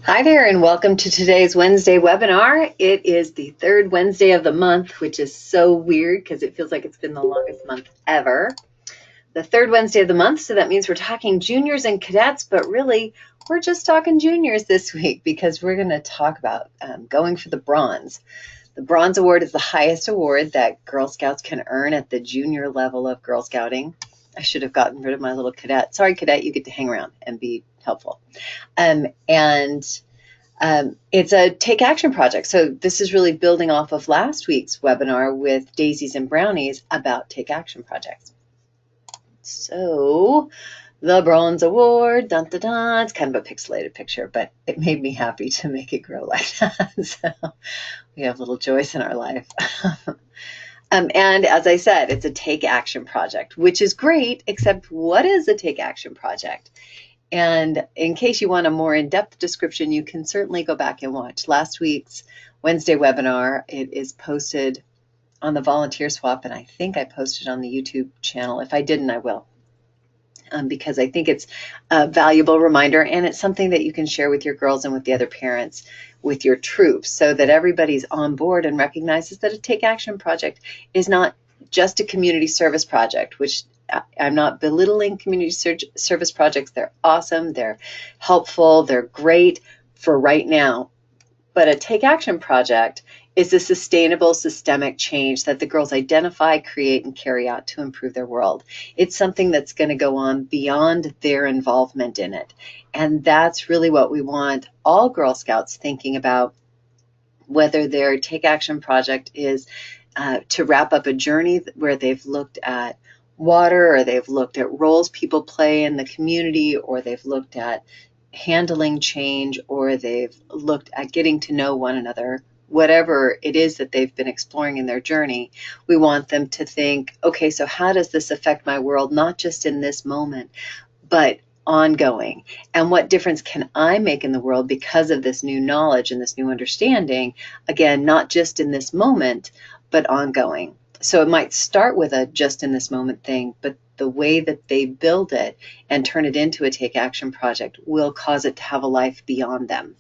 Hi there, and welcome to today's Wednesday webinar. It is the third Wednesday of the month, which is so weird because it feels like it's been the longest month ever. The third Wednesday of the month, so that means we're talking juniors and cadets, but really we're just talking juniors this week because we're going to talk about going for the bronze. The Bronze Award is the highest award that Girl Scouts can earn at the junior level of Girl Scouting. I should have gotten rid of my little cadet. Sorry, cadet, you get to hang around and be helpful. It's a take action project. So this is really building off of last week's webinar with Daisies and Brownies about take action projects. So the Bronze Award, dun, dun, dun, it's kind of a pixelated picture, but it made me happy to make it grow like that. So we have little joys in our life. And as I said, it's a take action project, which is great, except what is a take action project? And in case you want a more in-depth description, you can certainly go back and watch last week's Wednesday webinar. It is posted on the Volunteer Swap, and I think I posted on the YouTube channel. If I didn't, I will, because I think it's a valuable reminder, and it's something that you can share with your girls and with the other parents, with your troops, so that everybody's on board and recognizes that a Take Action project is not just a community service project, which I'm not belittling community service projects. They're awesome, they're helpful, they're great for right now. But a Take Action project is a sustainable systemic change that the girls identify, create, and carry out to improve their world. It's something that's going to go on beyond their involvement in it. And that's really what we want all Girl Scouts thinking about, whether their Take Action project is to wrap up a journey where they've looked at water, or they've looked at roles people play in the community, or they've looked at handling change, or they've looked at getting to know one another. Whatever it is that they've been exploring in their journey, we want them to think, okay, so how does this affect my world, not just in this moment, but ongoing? And what difference can I make in the world because of this new knowledge and this new understanding? Again, not just in this moment, but ongoing. So it might start with a just in this moment thing, but the way that they build it and turn it into a Take Action project will cause it to have a life beyond them.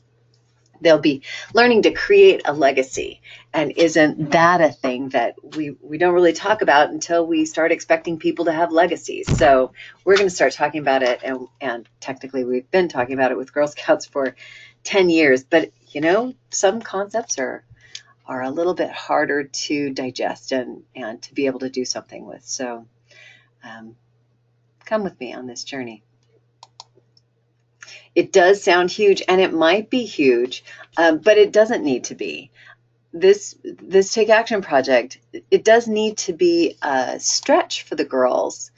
They'll be learning to create a legacy. And isn't that a thing that we don't really talk about until we start expecting people to have legacies? So we're going to start talking about it, and technically we've been talking about it with Girl Scouts for 10 years, but you know, some concepts are a little bit harder to digest and to be able to do something with. So come with me on this journey. It does sound huge, and it might be huge, but it doesn't need to be. This Take Action project, it does need to be a stretch for the girls.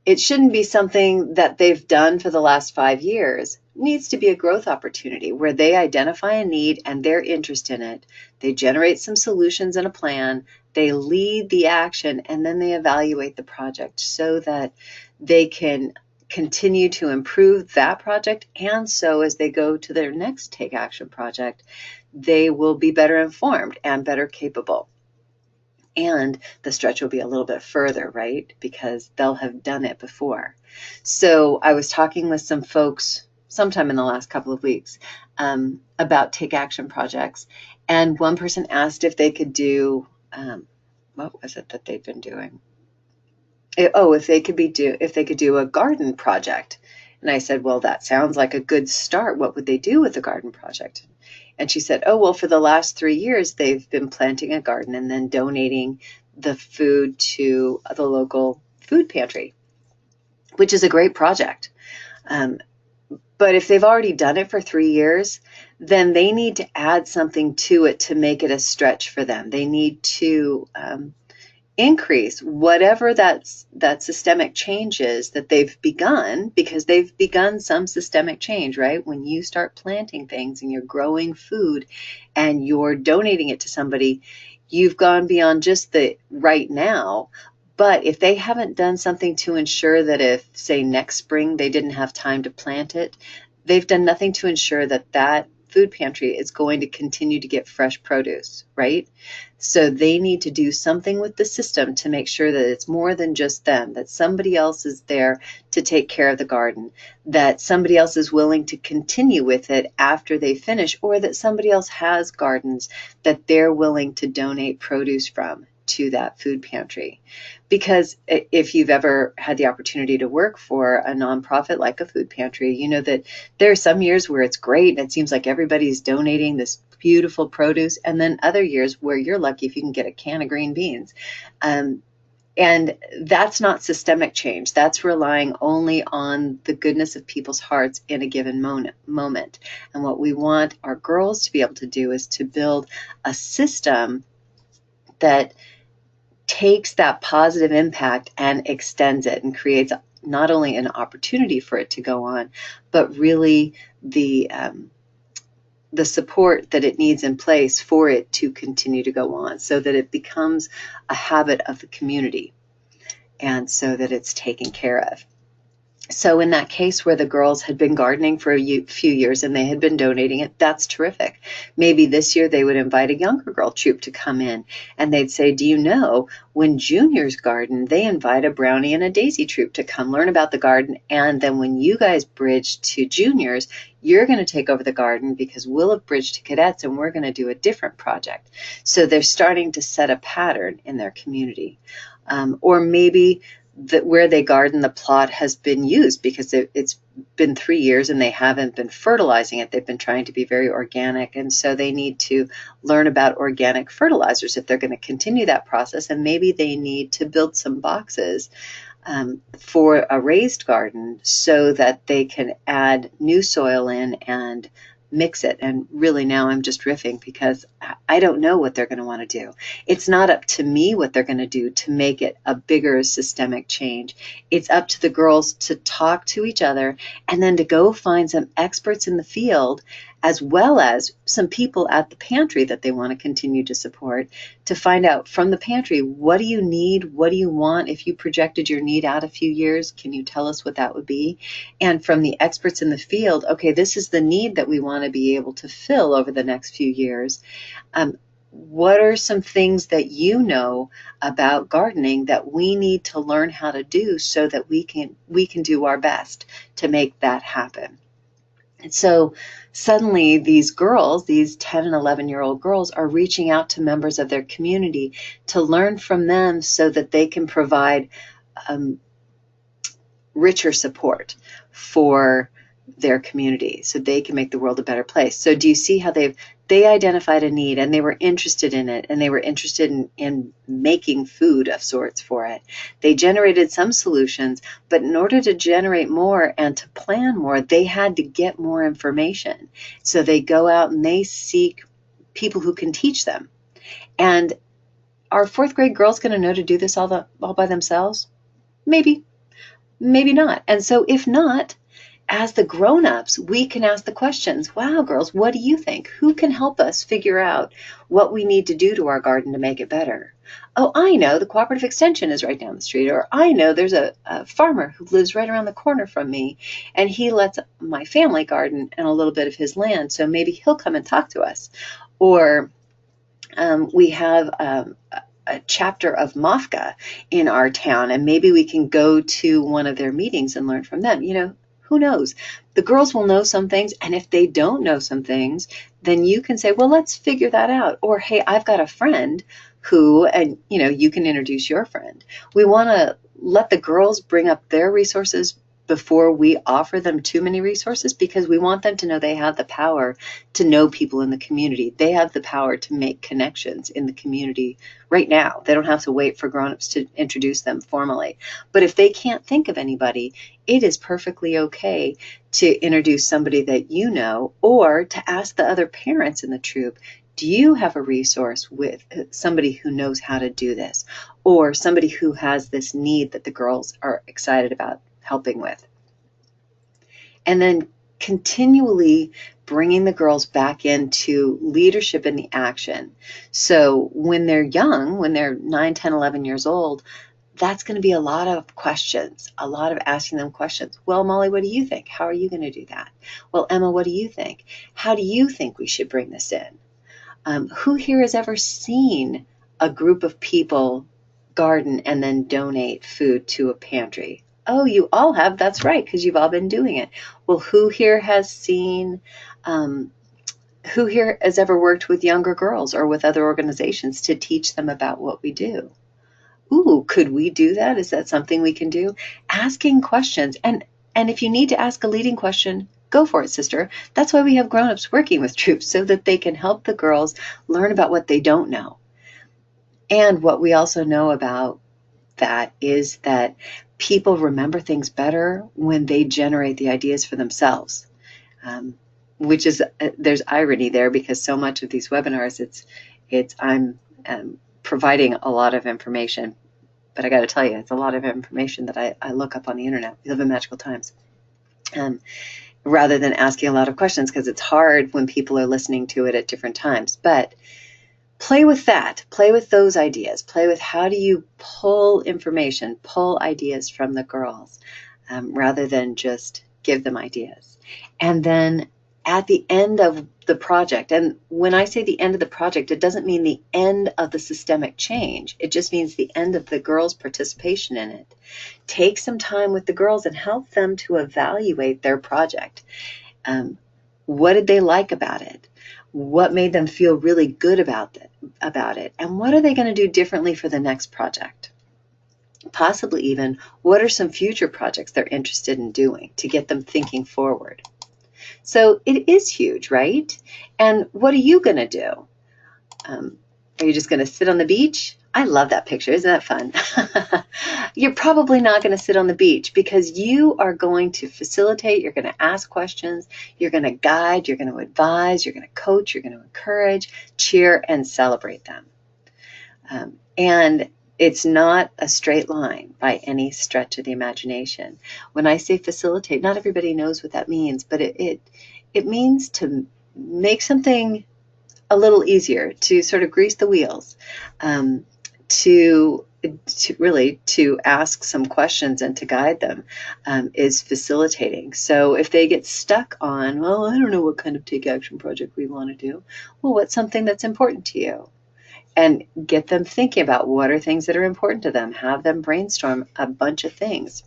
It shouldn't be something that they've done for the last 5 years. It needs to be a growth opportunity where they identify a need and their interest in it. They generate some solutions and a plan. They lead the action, and then they evaluate the project so that they can continue to improve that project. And so as they go to their next Take Action project, they will be better informed and better capable. And the stretch will be a little bit further, right? Because they'll have done it before. So I was talking with some folks sometime in the last couple of weeks about Take Action projects. And one person asked if they could do, what was it that they've been doing? If they could do a garden project. And I said, well, that sounds like a good start. What would they do with a garden project? And she said, oh, well, for the last 3 years, they've been planting a garden and then donating the food to the local food pantry, which is a great project. But if they've already done it for 3 years, then they need to add something to it to make it a stretch for them. They need to increase whatever that systemic change is that they've begun, because they've begun some systemic change, right? When you start planting things and you're growing food and you're donating it to somebody, you've gone beyond just the right now. But if they haven't done something to ensure that if, say, next spring they didn't have time to plant it, they've done nothing to ensure that that food pantry is going to continue to get fresh produce, right? So they need to do something with the system to make sure that it's more than just them, that somebody else is there to take care of the garden, that somebody else is willing to continue with it after they finish, or that somebody else has gardens that they're willing to donate produce from to that food pantry. Because if you've ever had the opportunity to work for a nonprofit like a food pantry, you know that there are some years where it's great and it seems like everybody's donating this beautiful produce, and then other years where you're lucky if you can get a can of green beans. And that's not systemic change. That's relying only on the goodness of people's hearts in a given moment. And what we want our girls to be able to do is to build a system that takes that positive impact and extends it and creates not only an opportunity for it to go on, but really the support that it needs in place for it to continue to go on, so that it becomes a habit of the community and so that it's taken care of. So in that case where the girls had been gardening for a few years and they had been donating it, that's terrific. Maybe this year they would invite a younger girl troop to come in, and they'd say, do you know, when juniors garden, they invite a brownie and a daisy troop to come learn about the garden, and then when you guys bridge to juniors, you're going to take over the garden because we'll have bridged to cadets and we're going to do a different project. So they're starting to set a pattern in their community. Or maybe that where they garden, the plot has been used because it's been 3 years and they haven't been fertilizing it. They've been trying to be very organic, and so they need to learn about organic fertilizers if they're going to continue that process. And maybe they need to build some boxes for a raised garden so that they can add new soil in and mix it. And really now I'm just riffing because I don't know what they're going to want to do. It's not up to me what they're going to do to make it a bigger systemic change. It's up to the girls to talk to each other and then to go find some experts in the field, as well as some people at the pantry that they want to continue to support, to find out from the pantry, what do you need? What do you want? If you projected your need out a few years, can you tell us what that would be? And from the experts in the field, okay, this is the need that we want to be able to fill over the next few years. What are some things that you know about gardening that we need to learn how to do so that we can do our best to make that happen? And so suddenly these girls, these 10 and 11-year-old girls, are reaching out to members of their community to learn from them so that they can provide richer support for their community so they can make the world a better place. So do you see how they identified a need and they were interested in it, and they were interested in making food of sorts for it. They generated some solutions, but in order to generate more and to plan more, they had to get more information. So they go out and they seek people who can teach them. And are fourth grade girls going to know to do this all by themselves? Maybe, maybe not. And so if not, as the grown-ups, we can ask the questions. Wow, girls, what do you think? Who can help us figure out what we need to do to our garden to make it better? Oh, I know, the cooperative extension is right down the street. Or I know there's a farmer who lives right around the corner from me, and he lets my family garden and a little bit of his land, so maybe he'll come and talk to us. Or we have a chapter of MAFCA in our town, and maybe we can go to one of their meetings and learn from them. You know, who knows? The girls will know some things, and if they don't know some things, then you can say, well, let's figure that out. Or, hey, I've got a friend who, and you know, you can introduce your friend. We want to let the girls bring up their resources before we offer them too many resources, because we want them to know they have the power to know people in the community. They have the power to make connections in the community right now. They don't have to wait for grown-ups to introduce them formally. But if they can't think of anybody, it is perfectly okay to introduce somebody that you know, or to ask the other parents in the troop, do you have a resource with somebody who knows how to do this, or somebody who has this need that the girls are excited about helping with? And then continually bringing the girls back into leadership in the action. So when they're young, when they're 9, 10, 11 years old, that's going to be a lot of questions, a lot of asking them questions. Well, Molly, what do you think? How are you going to do that? Well, Emma, what do you think? How do you think we should bring this in? Who here has ever seen a group of people garden and then donate food to a pantry? Oh, you all have. That's right, because you've all been doing it. Well, who here has seen, who here has ever worked with younger girls or with other organizations to teach them about what we do? Ooh, could we do that? Is that something we can do? Asking questions. And if you need to ask a leading question, go for it, sister. That's why we have grown-ups working with troops, so that they can help the girls learn about what they don't know. And what we also know about that is that people remember things better when they generate the ideas for themselves. Which is, there's irony there, because so much of these webinars, I'm providing a lot of information, but I got to tell you, it's a lot of information that I look up on the internet. We live in magical times. Rather than asking a lot of questions, because it's hard when people are listening to it at different times. But play with that. Play with those ideas. Play with how do you pull information, pull ideas from the girls, rather than just give them ideas. And then at the end of the project, and when I say the end of the project, it doesn't mean the end of the systemic change. It just means the end of the girls' participation in it. Take some time with the girls and help them to evaluate their project. What did they like about it? What made them feel really good about it? And what are they going to do differently for the next project? Possibly even, what are some future projects they're interested in doing to get them thinking forward? So it is huge, right? And what are you going to do? Are you just going to sit on the beach? I love that picture. Isn't that fun? You're probably not going to sit on the beach, because you are going to facilitate. You're going to ask questions. You're going to guide. You're going to advise. You're going to coach. You're going to encourage, cheer, and celebrate them. And it's not a straight line by any stretch of the imagination. When I say facilitate, not everybody knows what that means, but it means to make something a little easier, to sort of grease the wheels, to ask some questions and to guide them, is facilitating. So if they get stuck on, well, I don't know what kind of take action project we want to do. Well, what's something that's important to you? And get them thinking about what are things that are important to them. Have them brainstorm a bunch of things.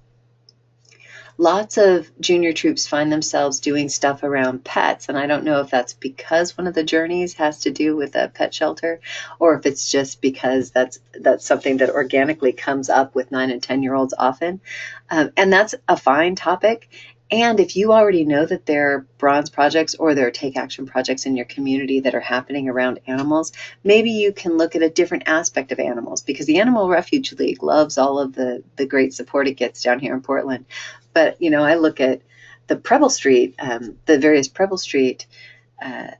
Lots of junior troops find themselves doing stuff around pets, and I don't know if that's because one of the journeys has to do with a pet shelter, or if it's just because that's something that organically comes up with 9 and 10-year-olds often. And that's a fine topic. And if you already know that there are bronze projects or there are take action projects in your community that are happening around animals, maybe you can look at a different aspect of animals, because the Animal Refuge League loves all of the great support it gets down here in Portland. But, I look at the Preble Street, the various Preble Street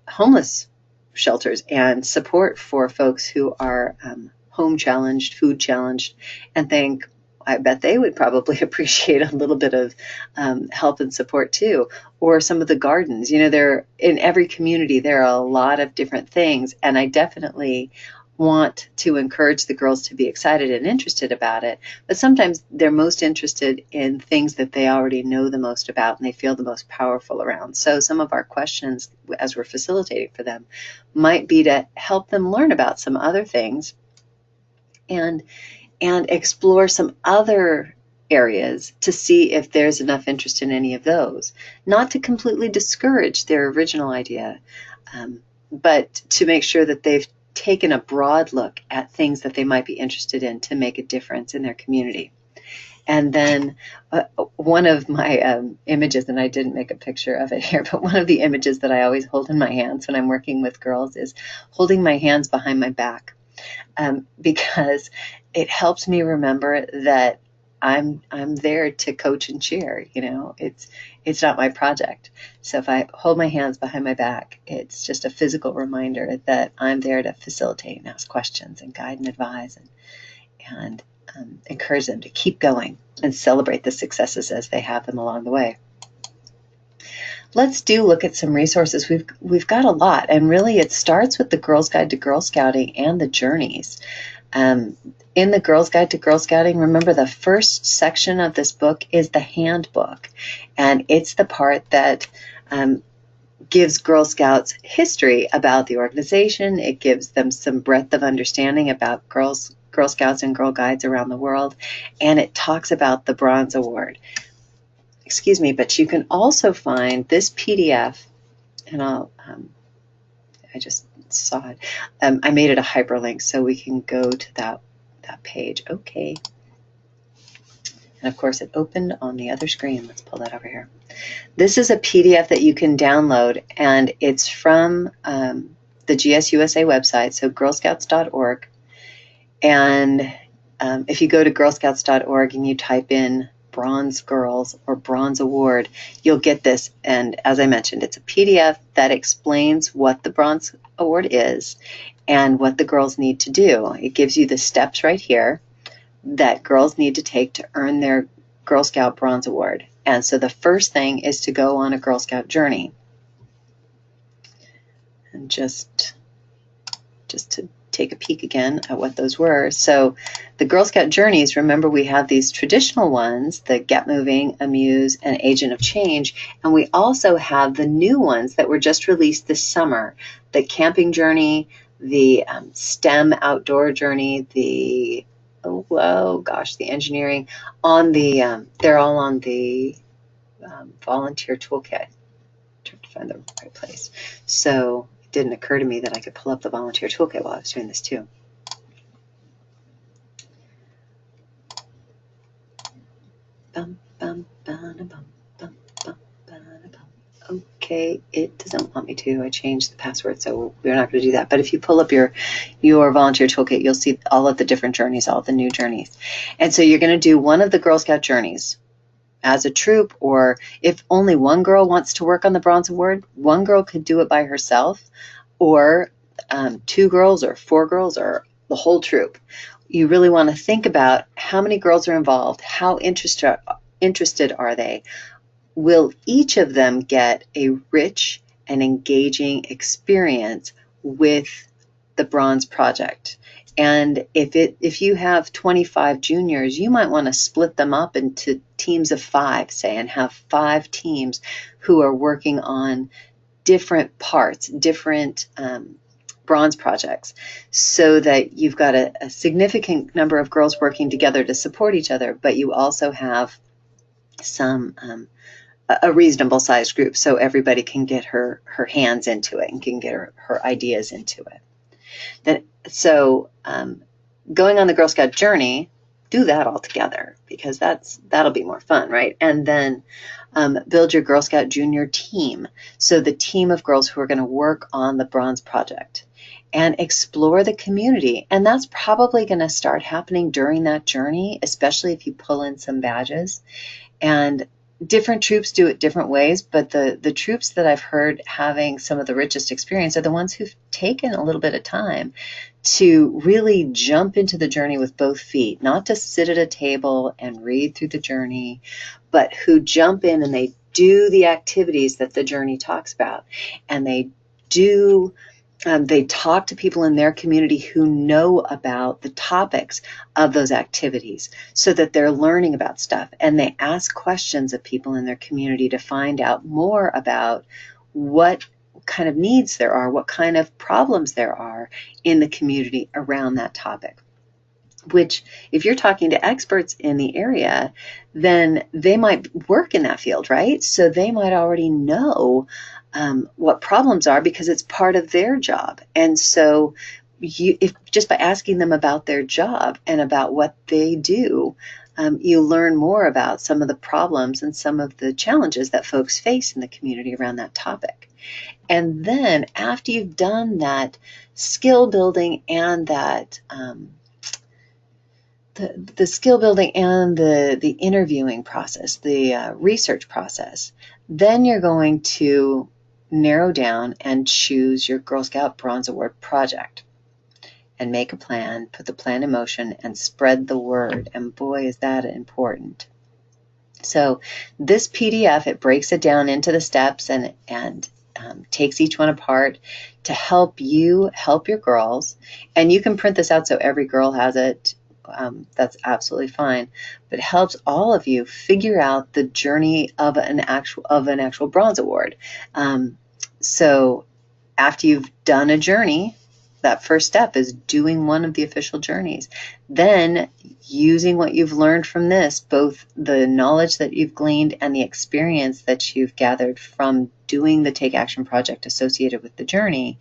homeless shelters and support for folks who are home challenged, food challenged, and think, I bet they would probably appreciate a little bit of help and support too. Or some of the gardens, there in every community, there are a lot of different things. And I definitely want to encourage the girls to be excited and interested about it. But sometimes they're most interested in things that they already know the most about and they feel the most powerful around. So some of our questions as we're facilitating for them might be to help them learn about some other things and explore some other areas to see if there's enough interest in any of those. Not to completely discourage their original idea, but to make sure that they've taken a broad look at things that they might be interested in to make a difference in their community. And then one of my images, and I didn't make a picture of it here, but one of the images that I always hold in my hands when I'm working with girls is holding my hands behind my back. Because it helps me remember that I'm there to coach and cheer. It's not my project. So if I hold my hands behind my back, it's just a physical reminder that I'm there to facilitate and ask questions and guide and advise and encourage them to keep going and celebrate the successes as they have them along the way. Let's look at some resources. We've got a lot, and really it starts with the Girls Guide to Girl Scouting and the journeys. in the Girl's Guide to Girl Scouting, remember the first section of this book is the handbook. And it's the part that gives Girl Scouts history about the organization. It gives them some breadth of understanding about Girl Scouts and Girl Guides around the world. And it talks about the Bronze Award. Excuse me, but you can also find this PDF, and I just saw it. I made it a hyperlink so we can go to that page. Okay. And of course it opened on the other screen. Let's pull that over here. This is a PDF that you can download, and it's from the GSUSA website, so girlscouts.org. And if you go to girlscouts.org and you type in Bronze Girls or Bronze Award, you'll get this. And as I mentioned, it's a PDF that explains what the Bronze Award is and what the girls need to do. It gives you the steps right here that girls need to take to earn their Girl Scout Bronze Award. And so the first thing is to go on a Girl Scout journey. And just to take a peek again at what those were. So the Girl Scout journeys, remember we have these traditional ones, the Get Moving, Amuse, and Agent of Change, and we also have the new ones that were just released this summer, the camping journey, the STEM outdoor journey, the the engineering, on the they're all on the volunteer toolkit. I'm trying to find the right place. So it didn't occur to me that I could pull up the volunteer toolkit while I was doing this too. Okay, it doesn't want me to. I changed the password, so we're not going to do that. But if you pull up your volunteer toolkit, you'll see all of the different journeys, all of the new journeys. And so you're going to do one of the Girl Scout journeys as a troop, or if only one girl wants to work on the Bronze Award, one girl could do it by herself, or 2 girls or 4 girls or the whole troop. You really want to think about how many girls are involved, how interested are they. Will each of them get a rich and engaging experience with the Bronze Project? And if you have 25 juniors, you might want to split them up into teams of 5, say, and have 5 teams who are working on different parts, different bronze projects, so that you've got a significant number of girls working together to support each other, but you also have some a reasonable sized group so everybody can get her hands into it and can get her ideas into it. So going on the Girl Scout journey, do that all together, because that'll be more fun, right? And then build your Girl Scout junior team, so the team of girls who are going to work on the Bronze Project, and explore the community. And that's probably going to start happening during that journey, especially if you pull in some badges. And different troops do it different ways, but the troops that I've heard having some of the richest experience are the ones who've taken a little bit of time to really jump into the journey with both feet, not to sit at a table and read through the journey, but who jump in and they do the activities that the journey talks about. And they talk to people in their community who know about the topics of those activities, so that they're learning about stuff, and they ask questions of people in their community to find out more about what kind of needs there are, what kind of problems there are in the community around that topic. Which, if you're talking to experts in the area, then they might work in that field, right? So they might already know what problems are, because it's part of their job. And so if just by asking them about their job and about what they do, you learn more about some of the problems and some of the challenges that folks face in the community around that topic. And then after you've done that skill building and that the skill building and the interviewing process, the research process, then you're going to narrow down and choose your Girl Scout Bronze Award project, and make a plan, put the plan in motion, and spread the word. And boy, is that important. So this PDF, it breaks it down into the steps and takes each one apart to help you help your girls. And you can print this out so every girl has it, that's absolutely fine. But it helps all of you figure out the journey of an actual bronze award. So after you've done a journey, that first step is doing one of the official journeys. Then using what you've learned from this, both the knowledge that you've gleaned and the experience that you've gathered from doing the Take Action project associated with the journey,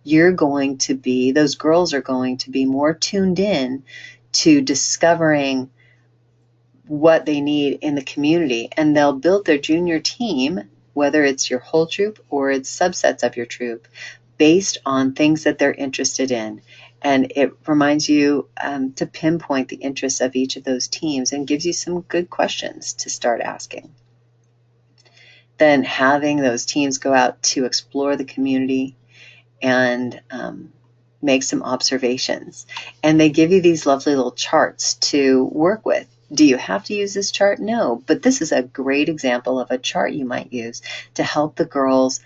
those girls are going to be more tuned in to discovering what they need in the community, and they'll build their junior team, whether it's your whole troop or it's subsets of your troop, based on things that they're interested in. And it reminds you to pinpoint the interests of each of those teams and gives you some good questions to start asking. Then having those teams go out to explore the community and make some observations. And they give you these lovely little charts to work with. Do you have to use this chart? No, but this is a great example of a chart you might use to help the girls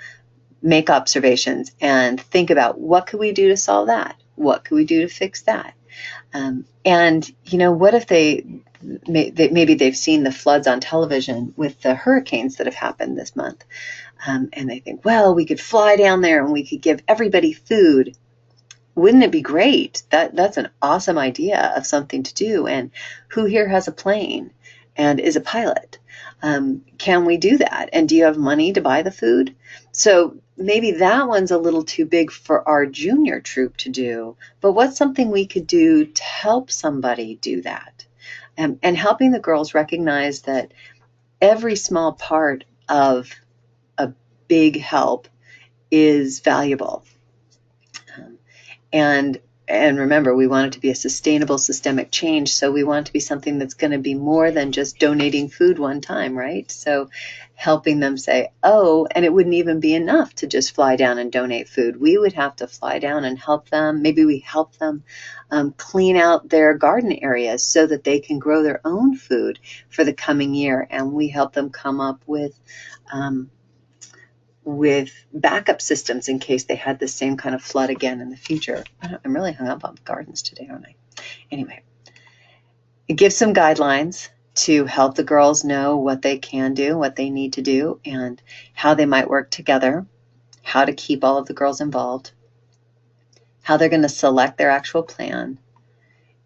make observations and think about, what could we do to solve that? What could we do to fix that? And what if maybe they've seen the floods on television with the hurricanes that have happened this month, and they think, well, we could fly down there and we could give everybody food. Wouldn't it be great? That's an awesome idea of something to do. And who here has a plane and is a pilot? Can we do that? And do you have money to buy the food? So maybe that one's a little too big for our junior troop to do, but what's something we could do to help somebody do that? And helping the girls recognize that every small part of a big help is valuable. And remember, we want it to be a sustainable systemic change, so we want it to be something that's going to be more than just donating food one time, right? So helping them say, oh, and it wouldn't even be enough to just fly down and donate food. We would have to fly down and help them. Maybe we help them clean out their garden areas so that they can grow their own food for the coming year. And we help them come up with backup systems in case they had the same kind of flood again in the future. I'm really hung up on gardens today, aren't I? Anyway, it gives some guidelines to help the girls know what they can do, what they need to do, and how they might work together, how to keep all of the girls involved, how they're going to select their actual plan,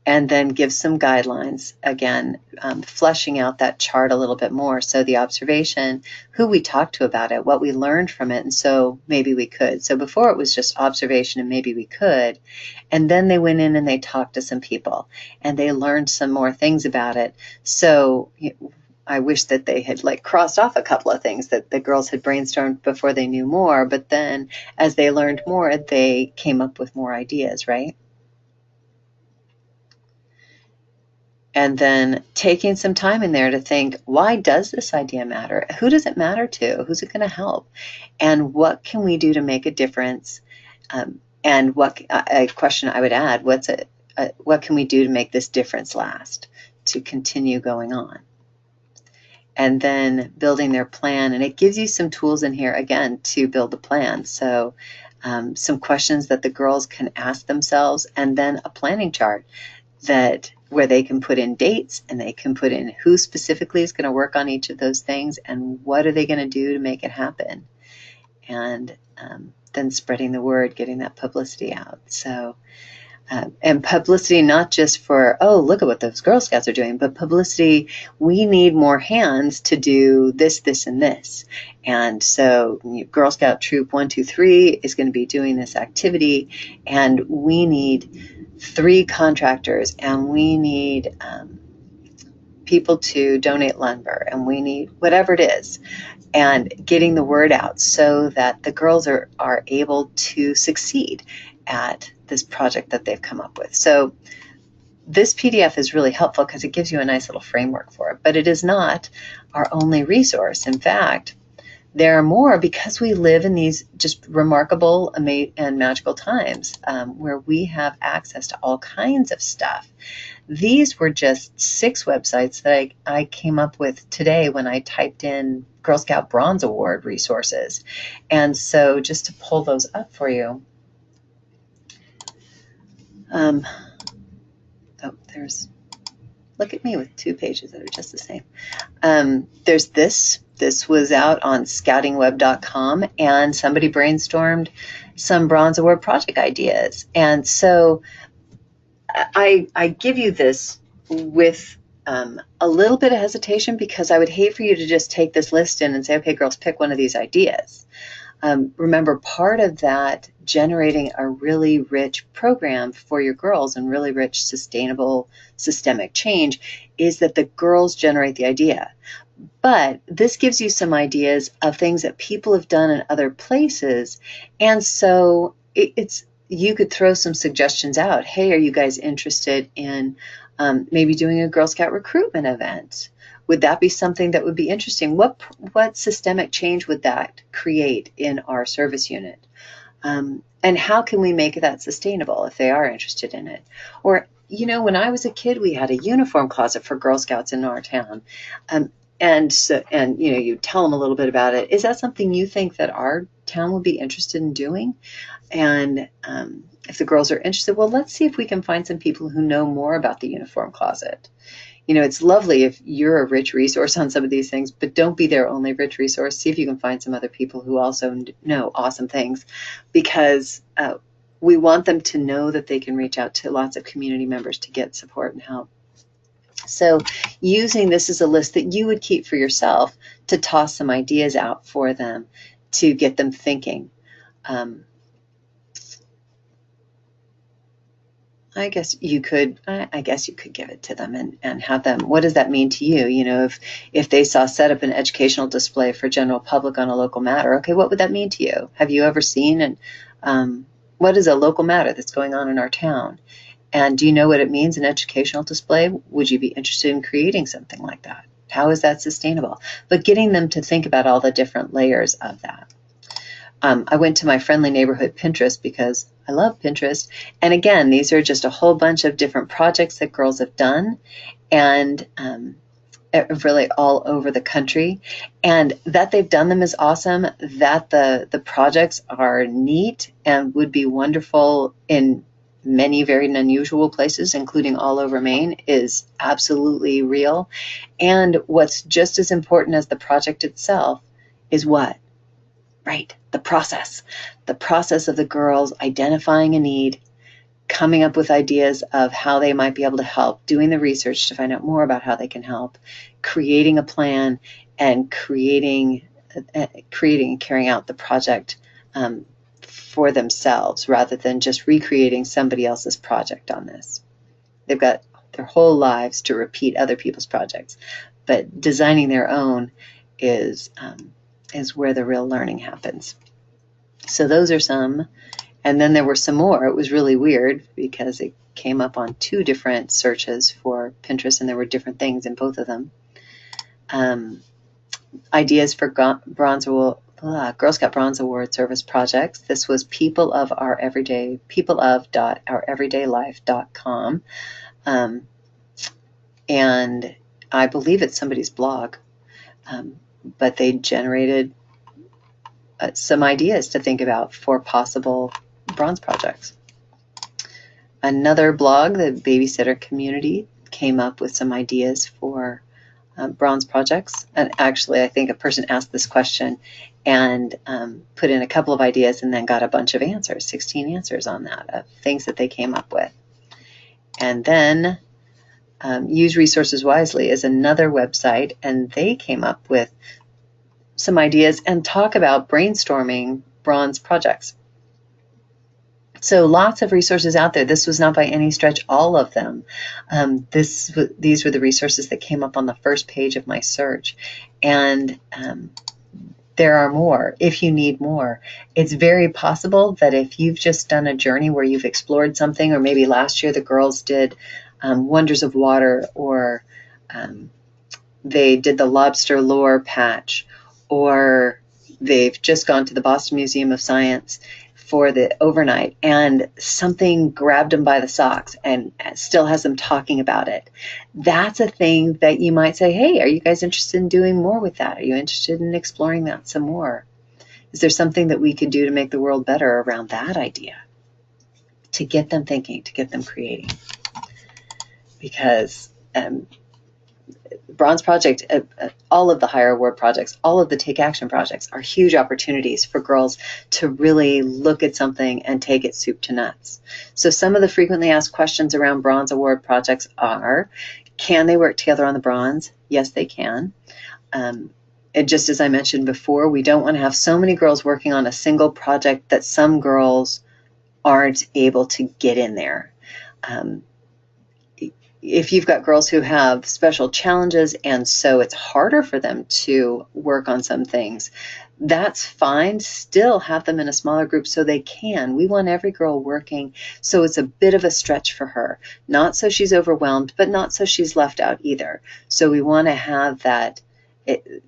and then give some guidelines, again, fleshing out that chart a little bit more. So the observation, who we talked to about it, what we learned from it, and so maybe we could. So before it was just observation and maybe we could, and then they went in and they talked to some people, and they learned some more things about it. So I wish that they had crossed off a couple of things that the girls had brainstormed before they knew more, but then as they learned more, they came up with more ideas, right? And then taking some time in there to think, why does this idea matter? Who does it matter to? Who's it going to help? And what can we do to make a difference? And a question I would add, what can we do to make this difference last, to continue going on? And then building their plan. And it gives you some tools in here, again, to build the plan. So some questions that the girls can ask themselves, and then a planning chart where they can put in dates and they can put in who specifically is going to work on each of those things and what are they going to do to make it happen. And then spreading the word, getting that publicity out. So, and publicity not just for, oh, look at what those Girl Scouts are doing, but publicity, we need more hands to do this, this, and this. And so Girl Scout Troop 123 is going to be doing this activity, and we need 3 contractors, and we need people to donate lumber, and we need whatever it is, and getting the word out so that the girls are able to succeed at this project that they've come up with. So this PDF is really helpful because it gives you a nice little framework for it, but it is not our only resource. In fact, there are more, because we live in these just remarkable and magical times where we have access to all kinds of stuff. These were just 6 websites that I came up with today when I typed in Girl Scout Bronze Award resources. And so just to pull those up for you. There's Look at me with 2 pages that are just the same. There's this. This was out on scoutingweb.com, and somebody brainstormed some Bronze Award project ideas. And so I give you this with a little bit of hesitation, because I would hate for you to just take this list in and say, okay, girls, pick one of these ideas. Remember, part of that generating a really rich program for your girls and really rich, sustainable, systemic change is that the girls generate the idea. But this gives you some ideas of things that people have done in other places. And so you could throw some suggestions out. Hey, are you guys interested in maybe doing a Girl Scout recruitment event? Would that be something that would be interesting? What systemic change would that create in our service unit? And how can we make that sustainable if they are interested in it? Or, when I was a kid, we had a uniform closet for Girl Scouts in our town. And you tell them a little bit about it. Is that something you think that our town would be interested in doing? And if the girls are interested, well, let's see if we can find some people who know more about the uniform closet. It's lovely if you're a rich resource on some of these things, but don't be their only rich resource. See if you can find some other people who also know awesome things, because we want them to know that they can reach out to lots of community members to get support and help. So using this as a list that you would keep for yourself to toss some ideas out for them to get them thinking. I guess you could give it to them and have them, what does that mean to you? If they saw set up an educational display for general public on a local matter, okay, what would that mean to you? Have you ever seen what is a local matter that's going on in our town? And do you know what it means, an educational display? Would you be interested in creating something like that? How is that sustainable? But getting them to think about all the different layers of that. I went to my friendly neighborhood Pinterest because I love Pinterest. And again, these are just a whole bunch of different projects that girls have done, and really all over the country. And that they've done them is awesome. That the projects are neat and would be wonderful in many very unusual places, including all over Maine, is absolutely real. And what's just as important as the project itself is what? Right, the process of the girls identifying a need, coming up with ideas of how they might be able to help, doing the research to find out more about how they can help, creating a plan, and creating and carrying out the project for themselves, rather than just recreating somebody else's project on this. They've got their whole lives to repeat other people's projects, but designing their own is where the real learning happens. So those are some. And then there were some more. It was really weird because it came up on 2 different searches for Pinterest, and there were different things in both of them. Ideas for Girl Scout Bronze Award service projects. This was peopleof.oureverydaylife.com. And I believe it's somebody's blog. But they generated some ideas to think about for possible bronze projects. Another blog, the Babysitter Community, came up with some ideas for bronze projects. And actually, I think a person asked this question and put in a couple of ideas and then got a bunch of answers, 16 answers on that, of things that they came up with. And then Use Resources Wisely is another website, and they came up with some ideas and talk about brainstorming bronze projects. So lots of resources out there. This was not by any stretch all of them. These were the resources that came up on the first page of my search. And there are more if you need more. It's very possible that if you've just done a journey where you've explored something, or maybe last year the girls did Wonders of Water, or they did the Lobster Lore Patch, or they've just gone to the Boston Museum of Science for the overnight, and something grabbed them by the socks and still has them talking about it. That's a thing that you might say, hey, are you guys interested in doing more with that? Are you interested in exploring that some more? Is there something that we could do to make the world better around that idea? To get them thinking, to get them creating. Because Bronze Project, all of the higher award projects, all of the Take Action projects are huge opportunities for girls to really look at something and take it soup to nuts. So some of the frequently asked questions around Bronze Award projects are, can they work together on the bronze? Yes, they can. And just as I mentioned before, we don't want to have so many girls working on a single project that some girls aren't able to get in there. If you've got girls who have special challenges and so it's harder for them to work on some things, that's fine. Still have them in a smaller group so they can. We want every girl working so it's a bit of a stretch for her. Not so she's overwhelmed, but not so she's left out either. So we want to have that.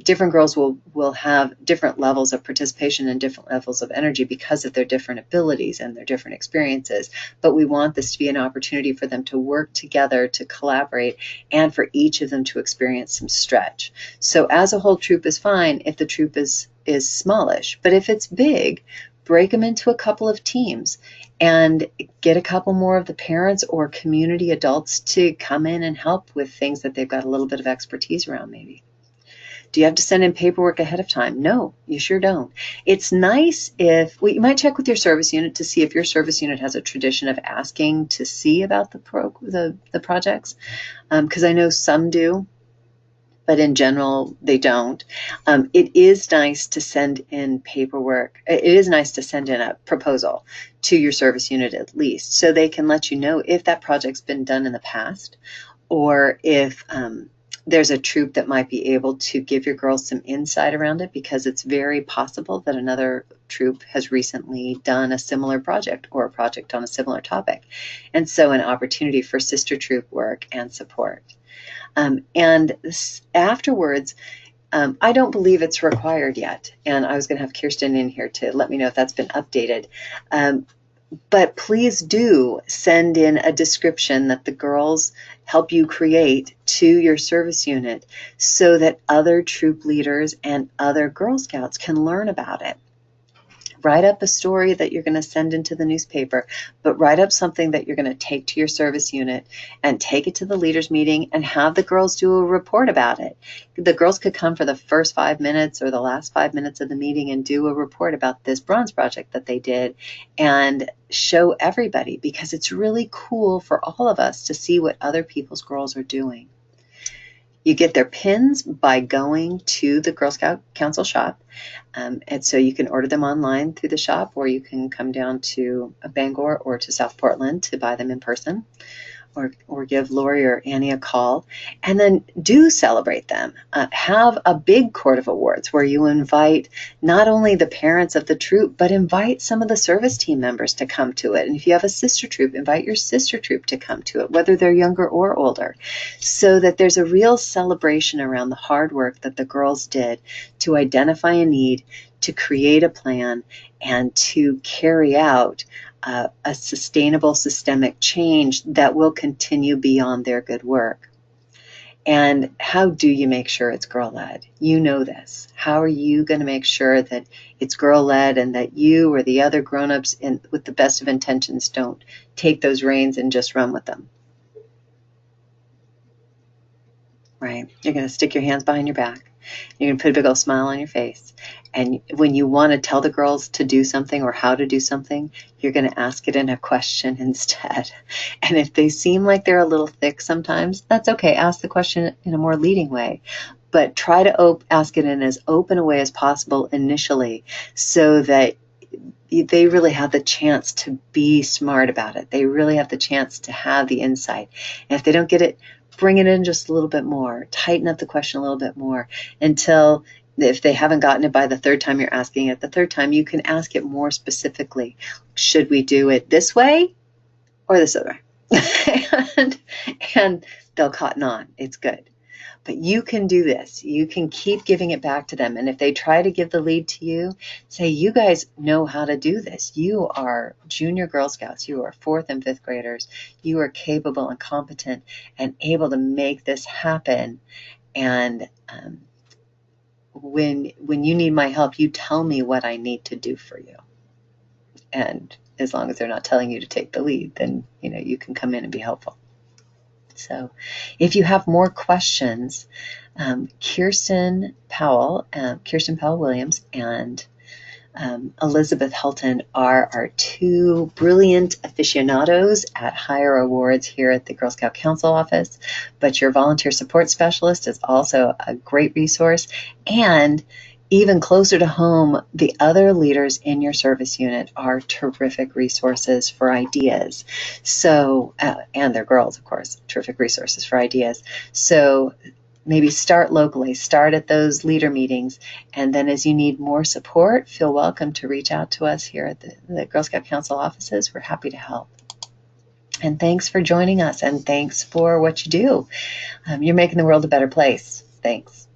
Different girls will have different levels of participation and different levels of energy because of their different abilities and their different experiences. But we want this to be an opportunity for them to work together, to collaborate, and for each of them to experience some stretch. So as a whole troop is fine if the troop is smallish. But if it's big, break them into a couple of teams and get a couple more of the parents or community adults to come in and help with things that they've got a little bit of expertise around maybe. Do you have to send in paperwork ahead of time? No, you sure don't. It's nice if, well, you might check with your service unit to see if your service unit has a tradition of asking to see about the projects, because I know some do, but in general, they don't. It is nice to send in paperwork. It is nice to send in a proposal to your service unit at least, so they can let you know if that project's been done in the past, or if there's a troop that might be able to give your girls some insight around it, because it's very possible that another troop has recently done a similar project or a project on a similar topic. And so an opportunity for sister troop work and support. And afterwards, I don't believe it's required yet. And I was going to have Kirsten in here to let me know if that's been updated. But please do send in a description that the girls help you create to your service unit so that other troop leaders and other Girl Scouts can learn about it. Write up a story that you're going to send into the newspaper, but write up something that you're going to take to your service unit and take it to the leaders meeting and have the girls do a report about it. The girls could come for the first 5 minutes or the last 5 minutes of the meeting and do a report about this bronze project that they did and show everybody, because it's really cool for all of us to see what other people's girls are doing. You get their pins by going to the Girl Scout Council shop. And so you can order them online through the shop, or you can come down to Bangor or to South Portland to buy them in person, or give Lori or Annie a call, and then do celebrate them. Have a big court of awards where you invite not only the parents of the troop, but invite some of the service team members to come to it. And if you have a sister troop, invite your sister troop to come to it, whether they're younger or older, so that there's a real celebration around the hard work that the girls did to identify a need, to create a plan, and to carry out a sustainable systemic change that will continue beyond their good work. And how do you make sure it's girl-led? You know this. How are you going to make sure that it's girl-led and that you or the other grown-ups with the best of intentions don't take those reins and just run with them? Right? You're going to stick your hands behind your back. You're going to put a big old smile on your face. And when you want to tell the girls to do something or how to do something, you're going to ask it in a question instead. And if they seem like they're a little thick sometimes, that's okay. Ask the question in a more leading way. But try to ask it in as open a way as possible initially, so that they really have the chance to be smart about it. They really have the chance to have the insight. And if they don't get it, bring it in just a little bit more. Tighten up the question a little bit more until, if they haven't gotten it by the third time you're asking it, the third time you can ask it more specifically. Should we do it this way or this other way? and they'll cotton on. It's good. But you can do this. You can keep giving it back to them. And if they try to give the lead to you, say, you guys know how to do this. You are junior Girl Scouts. You are 4th and 5th graders. You are capable and competent and able to make this happen. And when you need my help, you tell me what I need to do for you. And as long as they're not telling you to take the lead, then you can come in and be helpful. So if you have more questions, Kirsten Powell Williams, and Elizabeth Helton are our two brilliant aficionados at higher awards here at the Girl Scout Council office. But your volunteer support specialist is also a great resource. And even closer to home, the other leaders in your service unit are terrific resources for ideas. So, and they're girls, of course, terrific resources for ideas. So maybe start locally, start at those leader meetings, and then as you need more support, feel welcome to reach out to us here at the Girl Scout Council offices. We're happy to help. And thanks for joining us, and thanks for what you do. You're making the world a better place. Thanks.